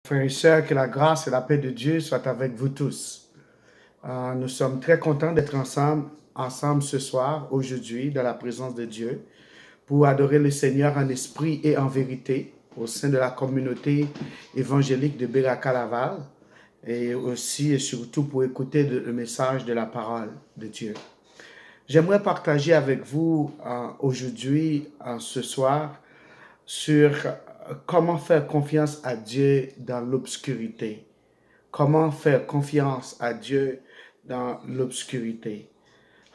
Frères et sœurs, que la grâce et la paix de Dieu soient avec vous tous. Nous sommes très contents d'être ensemble ce soir, aujourd'hui, dans la présence de Dieu, pour adorer le Seigneur en esprit et en vérité au sein de la communauté évangélique de Beraka Laval et aussi et surtout pour écouter le message de la parole de Dieu. J'aimerais partager avec vous aujourd'hui, ce soir, sur comment faire confiance à Dieu dans l'obscurité. Comment faire confiance à Dieu dans l'obscurité.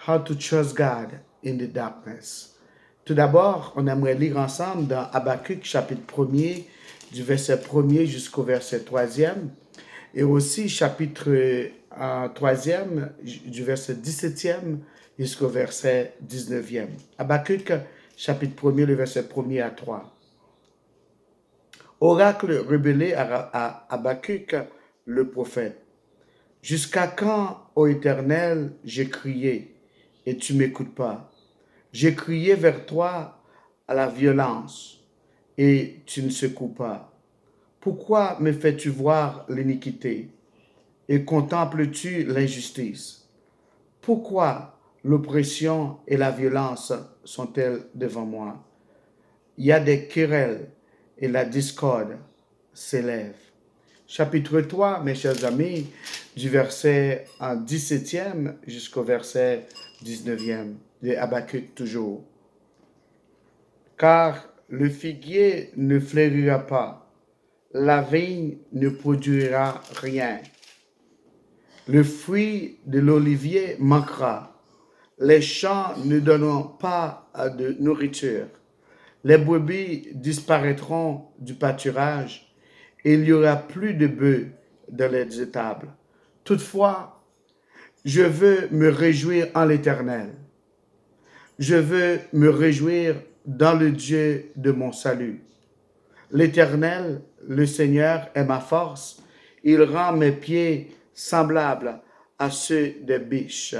How to trust God in the darkness. Tout d'abord, on aimerait lire ensemble dans Habakkuk chapitre 1er, du verset 1er jusqu'au verset 3e, et aussi chapitre 3e, du verset 17e jusqu'au verset 19e. Habakkuk chapitre 1er, le verset 1er à 3. Oracle révélé à Habakkuk le prophète. Jusqu'à quand, ô Éternel, j'ai crié et tu m'écoutes pas? J'ai crié vers toi à la violence et tu ne secoues pas. Pourquoi me fais-tu voir l'iniquité et contemples-tu l'injustice? Pourquoi l'oppression et la violence sont-elles devant moi? Il y a des querelles et la discorde s'élève. Chapitre 3, mes chers amis, du verset 17e jusqu'au verset 19e, de Habakkuk toujours. Car le figuier ne fleurira pas, la vigne ne produira rien. Le fruit de l'olivier manquera, les champs ne donneront pas de nourriture. Les brebis disparaîtront du pâturage et il n'y aura plus de bœufs dans les étables. Toutefois, je veux me réjouir en l'Éternel. Je veux me réjouir dans le Dieu de mon salut. L'Éternel, le Seigneur, est ma force. Il rend mes pieds semblables à ceux des biches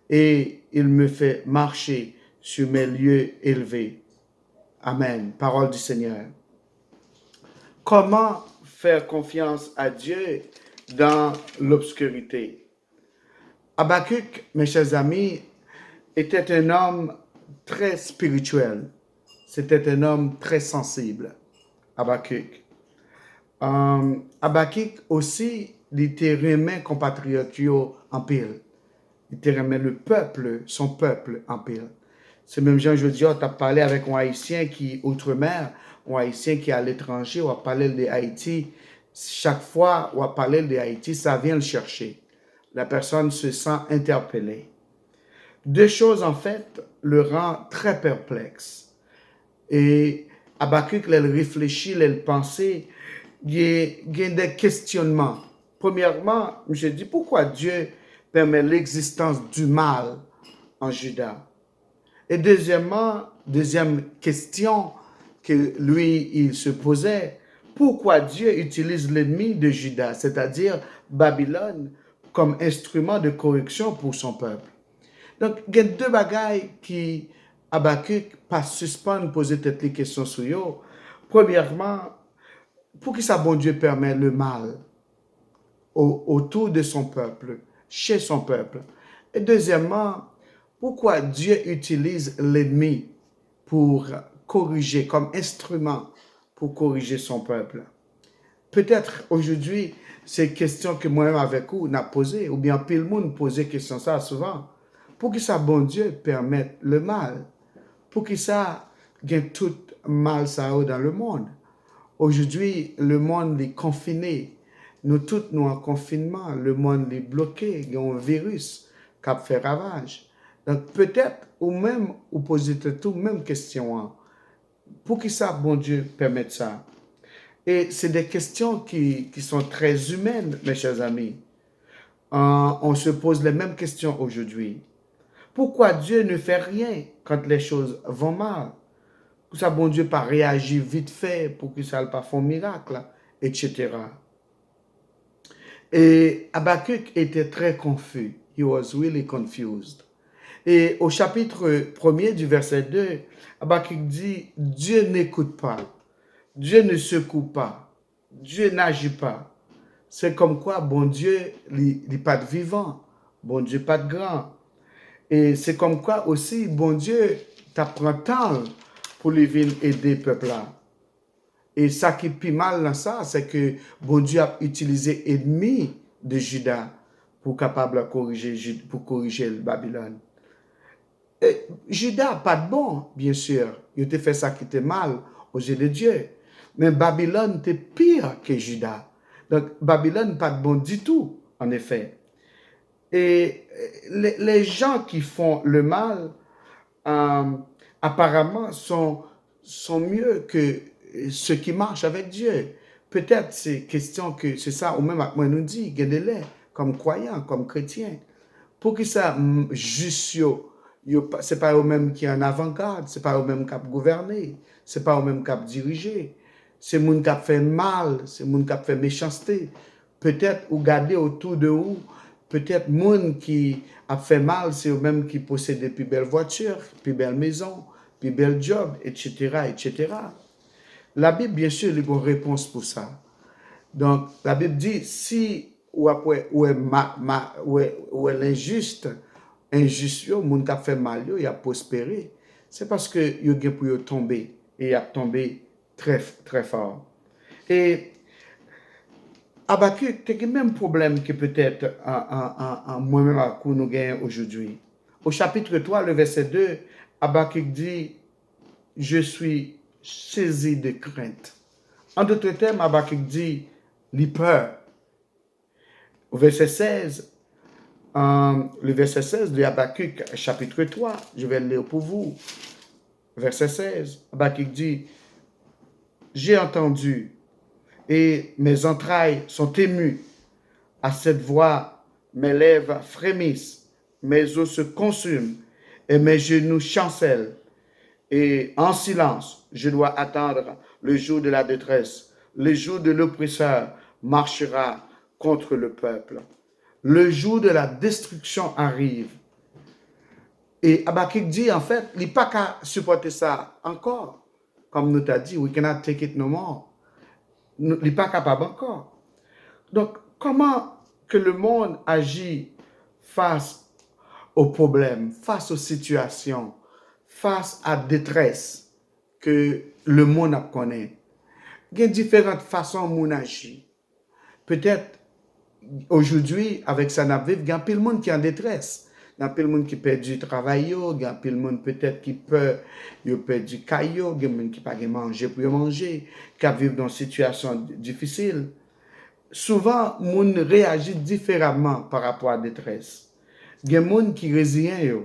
et il me fait marcher sur mes lieux élevés. Amen. Parole du Seigneur. Comment faire confiance à Dieu dans l'obscurité? Habakkuk, mes chers amis, était un homme très spirituel. C'était un homme très sensible, Habakkuk. Habakkuk aussi, il était remet compatriote en pile. Il était remet le peuple, son peuple en pile. C'est même Jean Jodi, tu as parlé avec un Haïtien qui est outre-mer, un Haïtien qui est à l'étranger, on a parlé de Haïti. Chaque fois on a parlé de Haïti, ça vient le chercher. La personne se sent interpellée. Deux choses, en fait, le rend très perplexe. Et Habakkuk, il réfléchit, il pensait, il y a des questionnements. Premièrement, je dis, pourquoi Dieu permet l'existence du mal en Juda? Et deuxièmement, deuxième question que lui, il se posait, pourquoi Dieu utilise l'ennemi de Juda, c'est-à-dire Babylone, comme instrument de correction pour son peuple? Donc, il y a deux bagailles qui, Habakkuk, pas suspendre, poser toutes les questions sur eux. Premièrement, pour qui ça, bon Dieu, permet le mal autour de son peuple, chez son peuple? Et deuxièmement, pourquoi Dieu utilise l'ennemi pour corriger, comme instrument pour corriger son peuple? Peut-être aujourd'hui, c'est questions que moi-même avec vous, on a posées, ou bien pile le monde posait question ça souvent. Pour que ça, bon Dieu, permette le mal? Pour que ça, gagne tout mal ça dans le monde? Aujourd'hui, le monde est confiné. Nous tous, nous en confinement. Le monde est bloqué. Il y a un virus qui a fait ravage. Donc, peut-être, ou même, vous posez tout même question. Hein. Pour que ça, bon Dieu, permette ça? Et c'est des questions qui sont très humaines, mes chers amis. On se pose les mêmes questions aujourd'hui. Pourquoi Dieu ne fait rien quand les choses vont mal? Pour ça, bon Dieu, pas réagir vite fait pour que ça ne pas fasse un miracle, etc. Et Habakkuk était très confus. He was really confused. Et au chapitre 1er du verset 2, Habakkuk dit, Dieu n'écoute pas, Dieu ne secoue pas. Dieu n'agit pas. C'est comme quoi, bon Dieu, il n'est pas de vivant. Bon Dieu, pas de grand. Et c'est comme quoi aussi, bon Dieu, t'apprend temps pour lui venir aider le peuple là. Et ça qui est plus mal dans ça, c'est que bon Dieu a utilisé ennemi de Juda pour capable corriger, pour corriger le Babylone. Et Juda, pas de bon, bien sûr. Il a fait ça qui était mal aux yeux de Dieu. Mais Babylone était pire que Juda. Donc, Babylone, pas de bon du tout, en effet. Et les gens qui font le mal, apparemment, sont mieux que ceux qui marchent avec Dieu. Peut-être c'est question que c'est ça, ou même moi nous dit, gardez-les comme croyants, comme chrétiens. Pour que ça, juste, c'est pas eux-mêmes qui en avant-garde, c'est pas eux-mêmes qui ont gouverné, c'est pas eux-mêmes qui ont dirigé. C'est les gens qui ont fait mal, c'est les gens qui ont fait méchanceté. Peut-être, ou garder autour de vous, peut-être les gens qui ont fait mal, c'est eux-mêmes qui possèdent des plus belles voitures, plus belles maisons, plus belles jobs, etc., etc. La Bible, bien sûr, il y a une réponse pour ça. Donc, la Bible dit, si ou après, ou est l'injuste, injuste, le monde qui a fait mal, il a prospéré, c'est parce que il a pour tomber, et il a tombé très, très fort. Et Habakkuk, tu as le même problème que peut-être en moi-même à nous gagnons aujourd'hui. Au chapitre 3, le verset 2, Habakkuk dit, je suis saisi de crainte. En d'autres termes, Habakkuk dit, les peurs. Au verset 16, le verset 16 de Habakkuk, chapitre 3, je vais le lire pour vous. Verset 16, Habakkuk dit, j'ai entendu et mes entrailles sont émues à cette voix, mes lèvres frémissent, mes os se consument et mes genoux chancellent. Et en silence, je dois attendre le jour de la détresse. Le jour de l'oppresseur marchera contre le peuple. Le jour de la destruction arrive. Et Habakkuk dit, en fait, il n'est pas qu'à supporter ça encore. Comme nous t'a dit, we cannot take it no more. Il n'est pas capable encore. Donc, comment que le monde agit face aux problèmes, face aux situations, face à la détresse que le monde connaît? Il y a différentes façons de agir. Peut-être aujourd'hui, avec ça, il y a plein de monde qui est en détresse. Il y a plein de monde qui perd du travail, il y a plein de monde peut-être qui perd du caillou, il y a plein de monde qui n'a pas manger pour manger, qui vivent dans une situation difficile. Souvent, les gens réagissent différemment par rapport à la détresse. Il y a des gens qui résilient.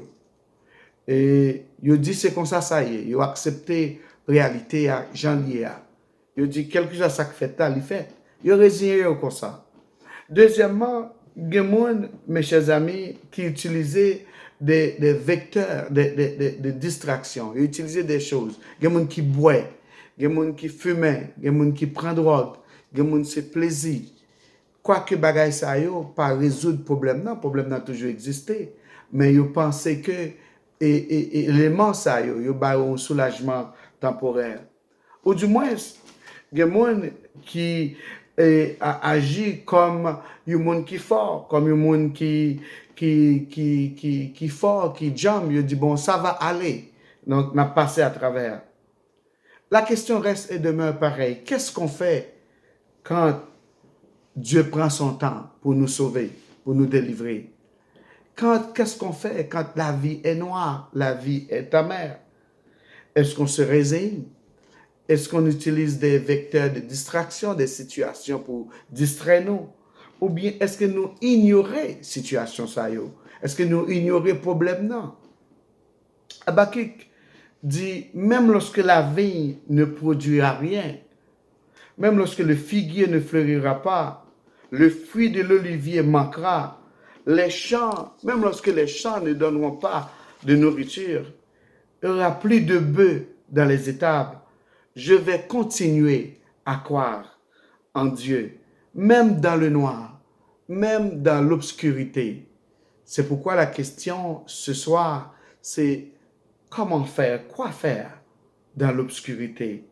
Et ils disent c'est comme ça y est. Ils ont accepté la réalité à Jean Liéa. Ils disent quelque chose ça fait, il fait. Ils résilient comme ça. Deuxièmement, il y a des gens, mes chers amis, qui utilisaient des vecteurs de distraction. Ils utilisaient des choses. Il y a des gens qui boivent, il y a des gens qui fument, il y a des gens qui prennent drogue, il y a des gens qui se plaisir. Quoique bagay ça yo pas résoudre problème non, problème n'a toujours existé, mais yo pensé que élément ça yo ba un soulagement temporaire. Ou du moins, il y a des gens qui agit comme un monde qui fort, comme un monde qui fort, qui jump, il dit bon ça va aller. Donc on a passé à travers. La question reste et demeure pareille. Qu'est-ce qu'on fait quand Dieu prend son temps pour nous sauver, pour nous délivrer? Qu'est-ce qu'on fait quand la vie est noire, la vie est amère? Est-ce qu'on se résigne? Est-ce qu'on utilise des vecteurs de distraction, des situations pour distraire nous? Ou bien est-ce que nous ignorons la situation? Est-ce que nous ignorons le problème? Non. Habakkuk dit, même lorsque la vigne ne produira rien, même lorsque le figuier ne fleurira pas, le fruit de l'olivier manquera, les champs, même lorsque les champs ne donneront pas de nourriture, il n'y aura plus de bœufs dans les étables. Je vais continuer à croire en Dieu, même dans le noir, même dans l'obscurité. C'est pourquoi la question ce soir, c'est comment faire, quoi faire dans l'obscurité.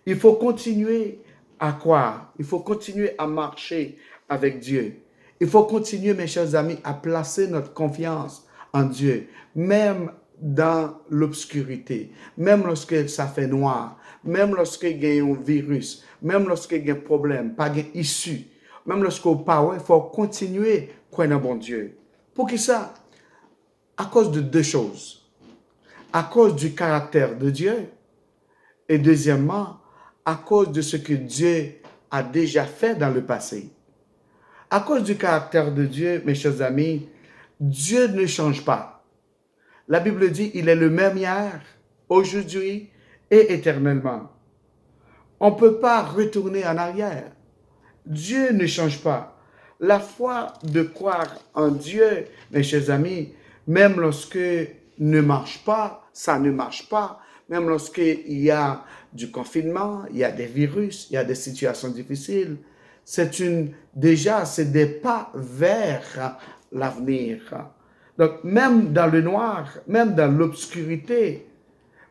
Il faut continuer à croire. Il faut continuer à marcher avec Dieu. Il faut continuer, mes chers amis, à placer notre confiance en Dieu, même dans l'obscurité, même lorsque ça fait noir, même lorsqu'il y a un virus, même lorsqu'il y a un problème, pas d'issue, même lorsqu'on parle, il faut continuer à croire dans bon Dieu. Pour qui ça? À cause de deux choses. À cause du caractère de Dieu et deuxièmement, à cause de ce que Dieu a déjà fait dans le passé. À cause du caractère de Dieu, mes chers amis, Dieu ne change pas. La Bible dit, il est le même hier, aujourd'hui et éternellement. On ne peut pas retourner en arrière. Dieu ne change pas. La foi de croire en Dieu, mes chers amis, même lorsque ne marche pas, ça ne marche pas, même lorsqu'il y a du confinement, il y a des virus, il y a des situations difficiles, c'est des pas vers l'avenir. Donc, même dans le noir, même dans l'obscurité,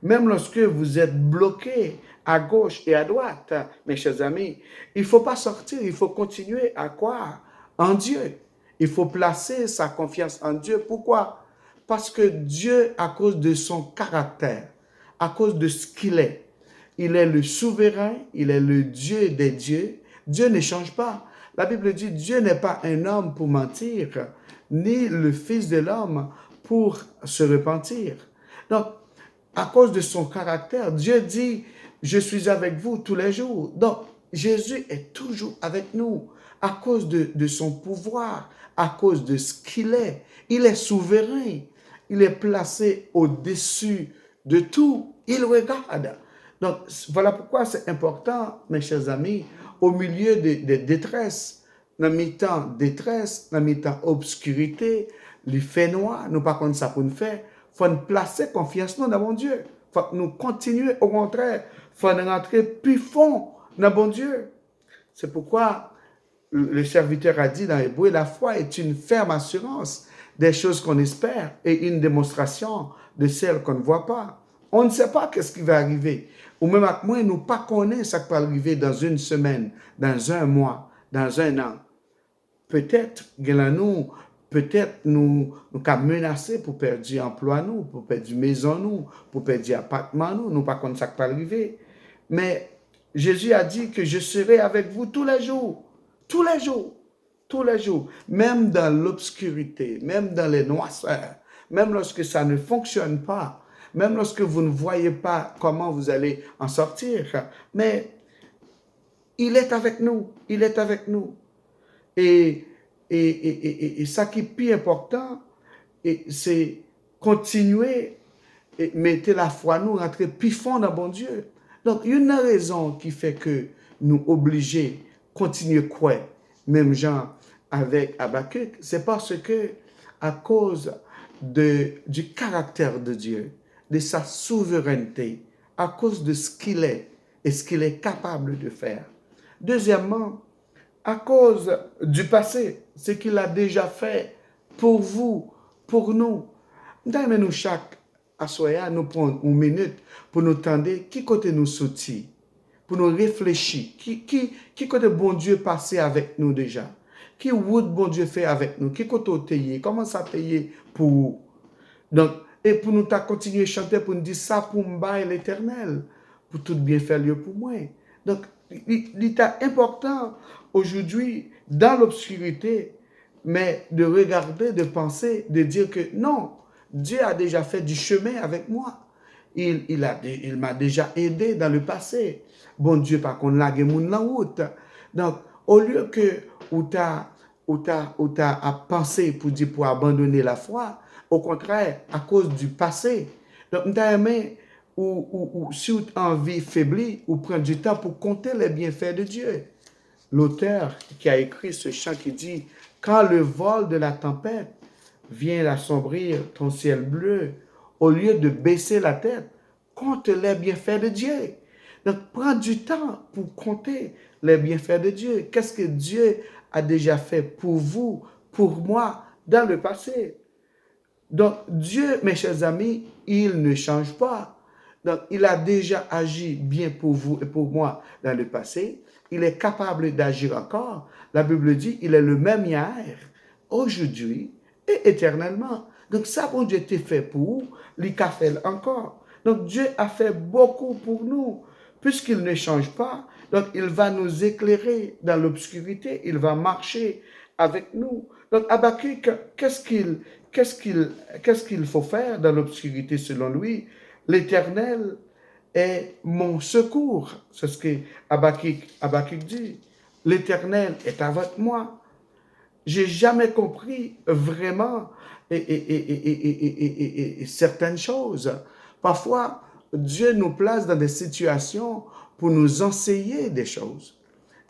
même lorsque vous êtes bloqué à gauche et à droite, mes chers amis, il ne faut pas sortir, il faut continuer à croire en Dieu. Il faut placer sa confiance en Dieu. Pourquoi? Parce que Dieu, à cause de son caractère, à cause de ce qu'il est, il est le souverain, il est le Dieu des dieux. Dieu ne change pas. La Bible dit, Dieu n'est pas un homme pour mentir, ni le Fils de l'homme pour se repentir. Donc, à cause de son caractère, Dieu dit, je suis avec vous tous les jours. Donc, Jésus est toujours avec nous à cause de son pouvoir, à cause de ce qu'il est. Il est souverain. Il est placé au-dessus de tout. Il regarde. Donc, voilà pourquoi c'est important, mes chers amis, au milieu des détresses, dans mi-temps détresse, dans mi-temps obscurité, les faits noirs, nous pas comme ça pour nous faire. Il faut nous placer confiance dans mon Dieu. Il faut nous continuer au contraire. Il faut nous rentrer plus fond dans mon Dieu. C'est pourquoi le serviteur a dit dans Hébreu, la foi est une ferme assurance des choses qu'on espère et une démonstration de celles qu'on ne voit pas. On ne sait pas qu'est-ce qui va arriver. Ou même avec moi, nous ne connaissons pas ce qui va arriver dans une semaine, dans un mois, dans un an. Peut-être, nous sommes menacés pour perdre emploi, pour perdre maison, pour perdre appartement, nous ne connaissons pas ce qui va arriver. Mais Jésus a dit que je serai avec vous tous les jours, tous les jours, tous les jours, même dans l'obscurité, même dans les noirceurs, même lorsque ça ne fonctionne pas, même lorsque vous ne voyez pas comment vous allez en sortir. Mais il est avec nous, il est avec nous. Et ça qui est plus important, c'est continuer et mettre la foi nous, rentrer plus fond dans bon Dieu. Donc, une raison qui fait que nous obligés continuer à croire, même gens avec Habakkuk, c'est parce que à cause du caractère de Dieu, de sa souveraineté, à cause de ce qu'il est et ce qu'il est capable de faire. Deuxièmement, à cause du passé, ce qu'il a déjà fait pour vous, pour nous. Nous chaque assoya, nous prendre une minute pour nous tendre qui côté nous sortir, pour nous réfléchir, qui côté bon Dieu passé avec nous déjà, qui route bon Dieu fait avec nous, qui côté taillé, comment ça taillé pour vous. Donc, et pour nous continuer à chanter, pour nous dire ça pour me l'éternel, pour tout bien faire lieu pour moi. Donc, il est important aujourd'hui, dans l'obscurité, mais de regarder, de penser, de dire que non, Dieu a déjà fait du chemin avec moi. Il m'a déjà aidé dans le passé. Bon Dieu, par contre, là, il y a la route. Donc, au lieu que ou t'as à penser pour abandonner la foi, au contraire, à cause du passé. Donc, t'as aimé ou si tu as envie faiblie, ou prendre du temps pour compter les bienfaits de Dieu. L'auteur qui a écrit ce chant qui dit « Quand le vol de la tempête vient assombrir ton ciel bleu, au lieu de baisser la tête, compte les bienfaits de Dieu. » Donc, prends du temps pour compter les bienfaits de Dieu. Qu'est-ce que Dieu a déjà fait pour vous, pour moi, dans le passé? Donc, Dieu, mes chers amis, il ne change pas. Donc, il a déjà agi bien pour vous et pour moi dans le passé. il est capable d'agir encore. La Bible dit, il est le même hier, aujourd'hui et éternellement. Donc ça, bon Dieu, t'est fait pour, il a fait encore. Donc Dieu a fait beaucoup pour nous. Puisqu'il ne change pas, donc il va nous éclairer dans l'obscurité, il va marcher avec nous. Donc Habakkuk, qu'est-ce qu'il faut faire dans l'obscurité selon lui? L'Éternel est mon secours. C'est ce que Habakkuk dit. L'Éternel est avec moi. J'ai jamais compris vraiment certaines choses. Parfois, Dieu nous place dans des situations pour nous enseigner des choses.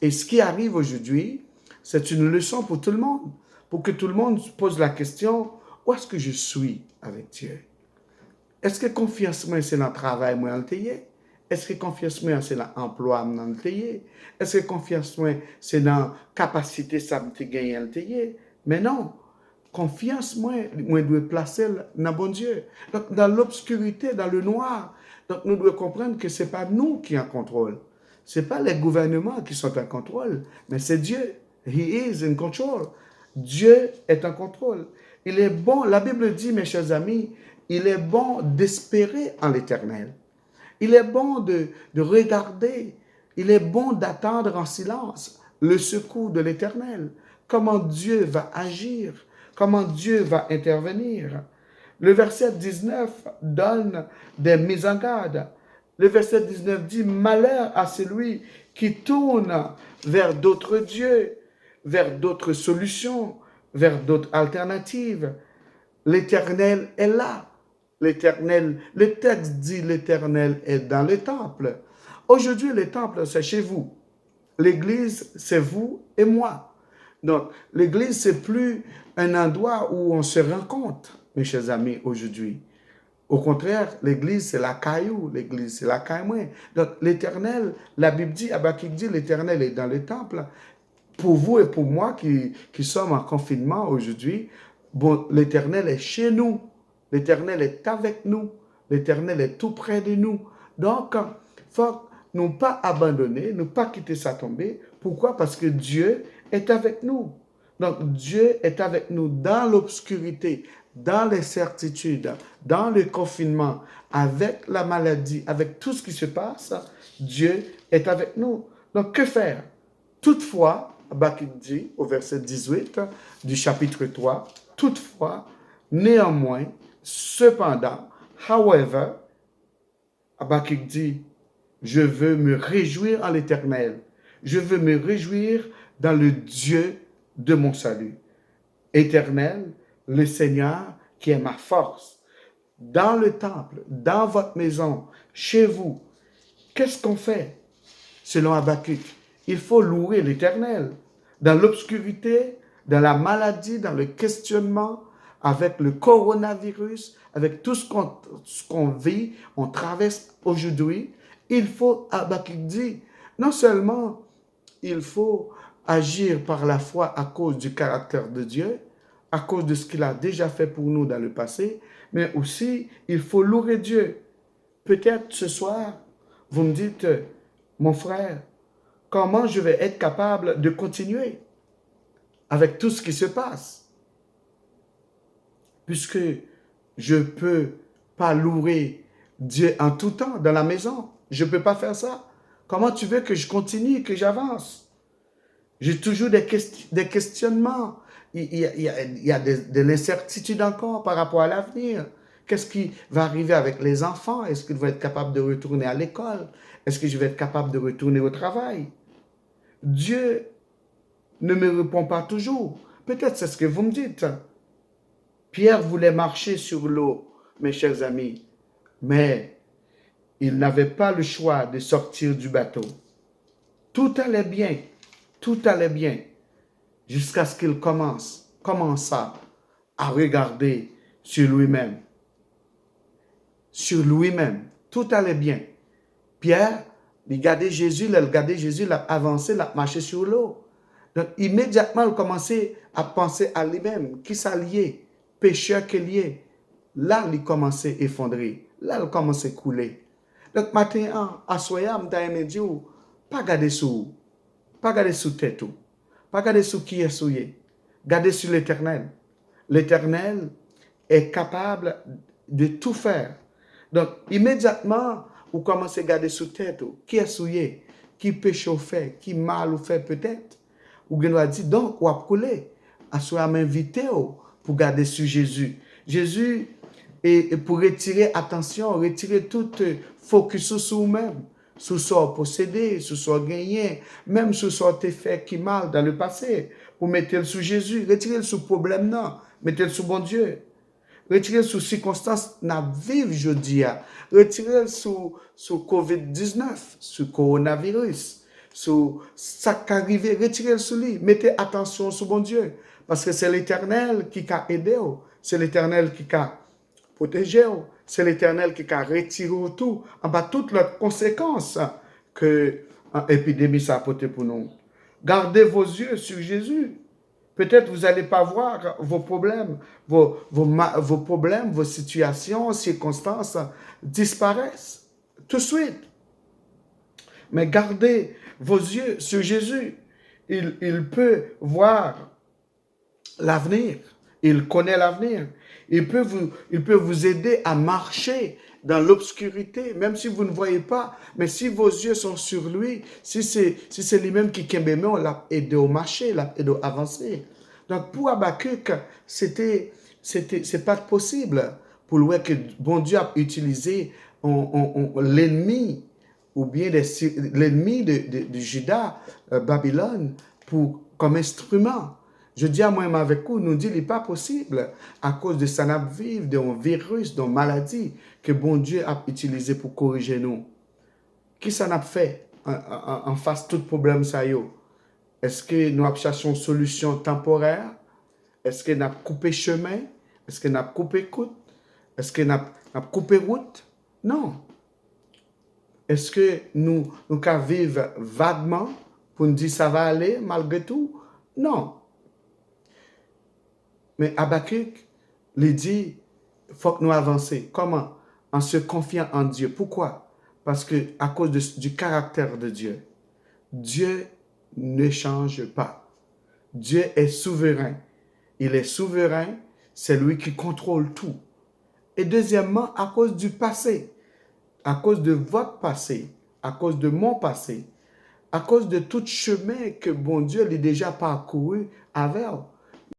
Et ce qui arrive aujourd'hui, c'est une leçon pour tout le monde. Pour que tout le monde pose la question, où est-ce que je suis avec Dieu? Est-ce que confiance moi c'est dans le travail moi en teye? Est-ce que confiance moi c'est dans l'emploi moi en teye? Est-ce que confiance moi c'est dans la capacité ça me gagner en teye? Mais non, confiance moi doit placer dans bon Dieu. Donc dans l'obscurité, dans le noir, donc nous devons comprendre que c'est pas nous qui en contrôle. C'est pas les gouvernements qui sont en contrôle, mais c'est Dieu. He is in control. Dieu est en contrôle. Il est bon, la Bible dit, mes chers amis, il est bon d'espérer en l'Éternel. Il est bon de regarder. Il est bon d'attendre en silence le secours de l'Éternel. Comment Dieu va agir, comment Dieu va intervenir. Le verset 19 donne des mises en garde. Le verset 19 dit, malheur à celui qui tourne vers d'autres dieux, vers d'autres solutions, vers d'autres alternatives. L'Éternel est là. L'Éternel, le texte dit l'Éternel est dans le temple. Aujourd'hui, le temple, c'est chez vous. L'Église, c'est vous et moi. Donc, l'Église, c'est plus un endroit où on se rencontre, mes chers amis, aujourd'hui. Au contraire, l'Église, c'est la caillou. L'Église, c'est la caille. Donc, l'Éternel, la Bible dit, Habakkuk dit, l'Éternel est dans le temple. Pour vous et pour moi qui sommes en confinement aujourd'hui, bon, l'Éternel est chez nous. L'Éternel est avec nous. L'Éternel est tout près de nous. Donc, il faut ne pas abandonner, ne pas quitter sa tombée. Pourquoi? Parce que Dieu est avec nous. Donc, Dieu est avec nous dans l'obscurité, dans l'incertitude, dans le confinement, avec la maladie, avec tout ce qui se passe. Dieu est avec nous. Donc, que faire? Toutefois, Habakkuk dit au verset 18 du chapitre 3, toutefois, néanmoins, cependant, however, Habakkuk dit, je veux me réjouir en l'Éternel. Je veux me réjouir dans le Dieu de mon salut. Éternel, le Seigneur qui est ma force. Dans le temple, dans votre maison, chez vous, qu'est-ce qu'on fait? Selon Habakkuk, il faut louer l'Éternel. Dans l'obscurité, dans la maladie, dans le questionnement, avec le coronavirus, avec tout ce qu'on vit, on traverse aujourd'hui, il faut, Habakkuk dit, non seulement il faut agir par la foi à cause du caractère de Dieu, à cause de ce qu'il a déjà fait pour nous dans le passé, mais aussi il faut louer Dieu. Peut-être ce soir, vous me dites, mon frère, comment je vais être capable de continuer avec tout ce qui se passe? Puisque je ne peux pas louer Dieu en tout temps dans la maison. Je ne peux pas faire ça. Comment tu veux que je continue, que j'avance? J'ai toujours des questionnements. Il y a de l'incertitude encore par rapport à l'avenir. Qu'est-ce qui va arriver avec les enfants? Est-ce qu'ils vont être capables de retourner à l'école? Est-ce que je vais être capable de retourner au travail? Dieu ne me répond pas toujours. Peut-être c'est ce que vous me dites. Pierre voulait marcher sur l'eau, mes chers amis, mais il n'avait pas le choix de sortir du bateau. Tout allait bien, jusqu'à ce qu'il commença à regarder sur lui-même. Sur lui-même, tout allait bien. Pierre, il regardait Jésus, il a avancé, il a marché sur l'eau. Donc, immédiatement, il commençait à penser à lui-même, qui s'alliait, pécheur qu'il est. Là, il commençait à effondrer. Là, il commençait à couler. Donc, maintenant, à soya, je me dis, pas garder sous. Pas garder sous tête. Pas garder sous qui est souillé. Gardez sur l'Éternel. L'Éternel est capable de tout faire. Donc, immédiatement, vous commencez à garder sous tête. Qui est souillé? Qui péché ou fait? Qui mal ou fait peut-être? Ou bien on dit, donc, ou à couler. À soi m'inviter pour garder sur Jésus. Jésus, et pour retirer attention, retirer tout focus sur vous-même, sur ce qu'on possédé, sur ce qu'on gagné, même sur ce qu'on fait qui mal dans le passé, pour mettre le sous Jésus, retirer le sous problème, non, mettre le sous bon Dieu, retirer le sous circonstances n'a vivre jeudi, retirer le sous COVID-19, sous coronavirus, sous ça qui arrive, retirer le sous lui, mettez attention sur bon Dieu, parce que c'est l'Éternel qui a aidé, c'est l'Éternel qui a protégé, c'est l'Éternel qui a retiré tout, en bas toutes les conséquences que l'épidémie a apporté pour nous. Gardez vos yeux sur Jésus. Peut-être vous n'allez pas voir vos problèmes, vos problèmes, vos situations, circonstances disparaissent tout de suite. Mais gardez vos yeux sur Jésus. Il peut voir l'avenir. Il connaît l'avenir. Il peut vous aider à marcher dans l'obscurité, même si vous ne voyez pas. Mais si vos yeux sont sur lui, si c'est lui-même qui kembe, on l'a aidé au marcher, l'a aidé à avancer. Donc pour Habakkuk, c'est pas possible pour lui que bon Dieu a utilisé l'ennemi ou bien l'ennemi de Juda, Babylone, comme instrument. Je dis à moi-même avec vous, nous dit qu'il n'est pas possible à cause de ça n'a vivre, d'un virus, d'une maladie que bon Dieu a utilisé pour corriger nous. Qui ça n'a fait en face de tout problème ça y est? Est-ce que nous cherchons une solution temporaire? Est-ce que nous avons coupé chemin? Est-ce que nous avons coupé côte? Est-ce que nous avons coupé route? Non. Est-ce que nous vivons vaguement pour nous dire ça va aller malgré tout? Non. Mais Habakkuk lui dit, il faut que nous avancions. Comment? En se confiant en Dieu. Pourquoi? Parce que à cause du caractère de Dieu. Dieu ne change pas. Dieu est souverain. Il est souverain, c'est lui qui contrôle tout. Et deuxièmement, à cause du passé, à cause de votre passé, à cause de mon passé, à cause de tout chemin que bon Dieu l'a déjà parcouru avec.